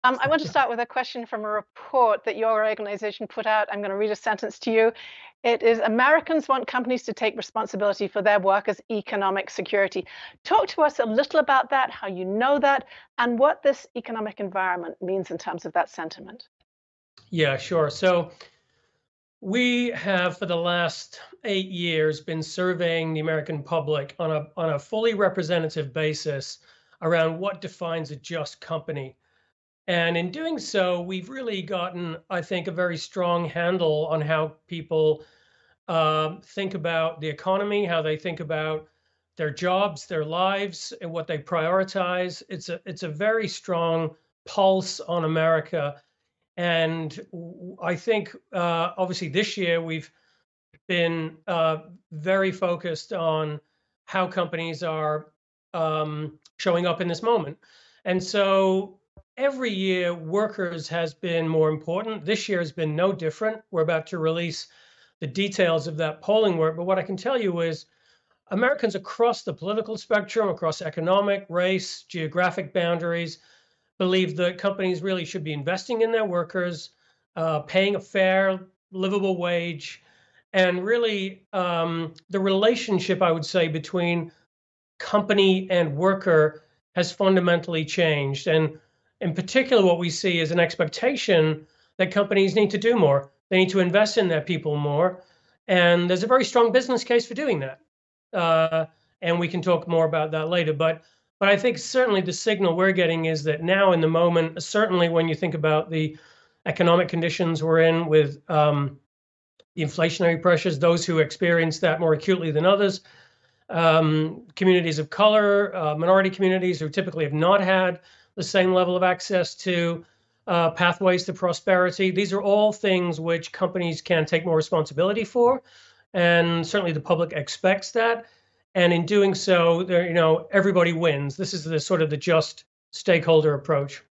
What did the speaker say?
I want to start with a question from a report that your organization put out. I'm going to read a sentence to you. It is Americans want companies to take responsibility for their workers' economic security. Talk to us a little about that, how you know that, and what this economic environment means in terms of that sentiment. Yeah, sure. So we have, for the last 8 years, been surveying the American public on a fully representative basis around what defines a just company. And in doing so, we've really gotten, I think, a very strong handle on how people think about the economy, how they think about their jobs, their lives, and what they prioritize. It's a very strong pulse on America. And I think, obviously, this year we've been very focused on how companies are showing up in this moment. And so every year, workers has been more important. This year has been no different. We're about to release the details of that polling work. But what I can tell you is Americans across the political spectrum, across economic, race, geographic boundaries, believe that companies really should be investing in their workers, paying a fair, livable wage, and really the relationship, I would say, between company and worker has fundamentally changed. And in particular, what we see is an expectation that companies need to do more. They need to invest in their people more. And there's a very strong business case for doing that. Uh, and we can talk more about that later. But I think certainly the signal we're getting is that now in the moment, certainly when you think about the economic conditions we're in with the inflationary pressures, those who experience that more acutely than others, communities of color, minority communities who typically have not had the same level of access to pathways to prosperity. These are all things which companies can take more responsibility for, and certainly the public expects that. And in doing so, everybody wins. This is the sort of the just stakeholder approach.